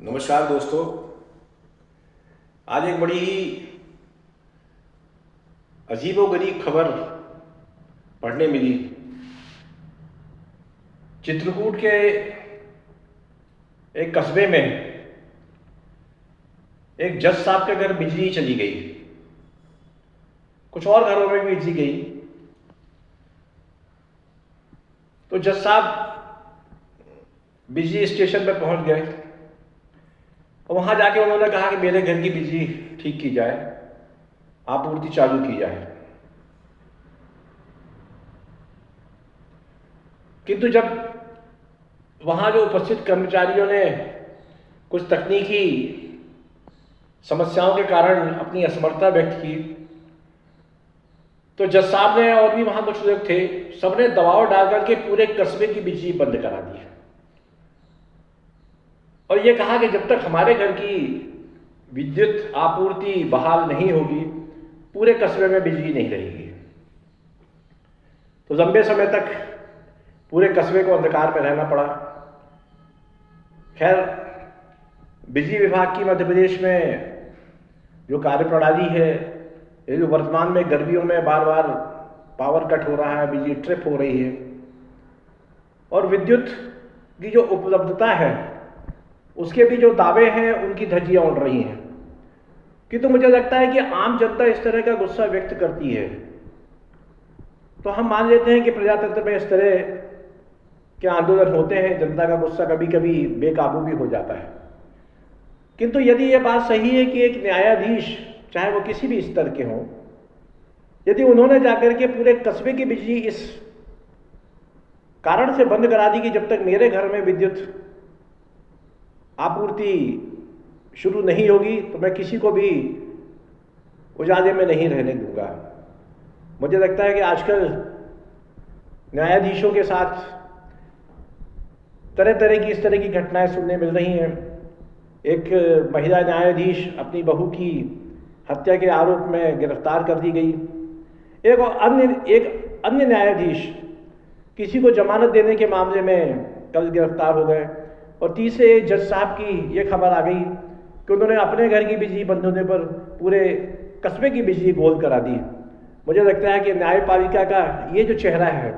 नमस्कार दोस्तों। आज एक बड़ी ही अजीबोगरीब खबर पढ़ने मिली। चित्रकूट के एक कस्बे में एक जज साहब के घर बिजली चली गई, कुछ और घरों में भी बिजली गई। तो जज साहब बिजली स्टेशन पर पहुंच गए और वहां जाके उन्होंने कहा कि मेरे घर की बिजली ठीक की जाए, आपूर्ति चालू की जाए। किंतु जब वहां जो उपस्थित कर्मचारियों ने कुछ तकनीकी समस्याओं के कारण अपनी असमर्थता व्यक्त की, तो जज साहब ने और भी वहां कुछ लोग थे, सबने दबाव डालकर के पूरे कस्बे की बिजली बंद करा दी और ये कहा कि जब तक हमारे घर की विद्युत आपूर्ति बहाल नहीं होगी, पूरे कस्बे में बिजली नहीं रहेगी। तो लंबे समय तक पूरे कस्बे को अंधकार में रहना पड़ा। खैर, बिजली विभाग की मध्य प्रदेश में जो कार्यप्रणाली है, ये जो वर्तमान में गर्मियों में बार बार पावर कट हो रहा है, बिजली ट्रिप हो रही है और विद्युत की जो उपलब्धता है उसके भी जो दावे हैं उनकी धज्जियां उड़ रही हैं। किंतु मुझे लगता है कि आम जनता इस तरह का गुस्सा व्यक्त करती है तो हम मान लेते हैं कि प्रजातंत्र में इस तरह के आंदोलन होते हैं, जनता का गुस्सा कभी कभी बेकाबू भी हो जाता है। किंतु यदि ये बात सही है कि एक न्यायाधीश, चाहे वो किसी भी स्तर के हों, यदि उन्होंने जाकर के पूरे कस्बे की बिजली इस कारण से बंद करा दी कि जब तक मेरे घर में विद्युत आपूर्ति शुरू नहीं होगी तो मैं किसी को भी उजाले में नहीं रहने दूंगा। मुझे लगता है कि आजकल न्यायाधीशों के साथ तरह तरह की इस तरह की घटनाएं सुनने मिल रही हैं। एक महिला न्यायाधीश अपनी बहू की हत्या के आरोप में गिरफ्तार कर दी गई। एक अन्य न्यायाधीश किसी को जमानत देने के मामले में कल गिरफ्तार हो गए। और तीसरे जज साहब की ये खबर आ गई कि उन्होंने अपने घर की बिजली बंद होने पर पूरे कस्बे की बिजली गोल करा दी। मुझे लगता है कि न्यायपालिका का ये जो चेहरा है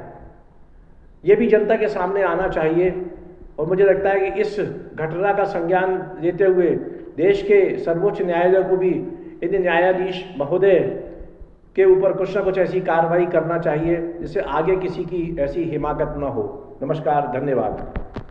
ये भी जनता के सामने आना चाहिए और मुझे लगता है कि इस घटना का संज्ञान लेते हुए देश के सर्वोच्च न्यायालय को भी इन न्यायाधीश महोदय के ऊपर कुछ ना कुछ ऐसी कार्रवाई करना चाहिए जिससे आगे किसी की ऐसी हिमाकत न हो। नमस्कार, धन्यवाद।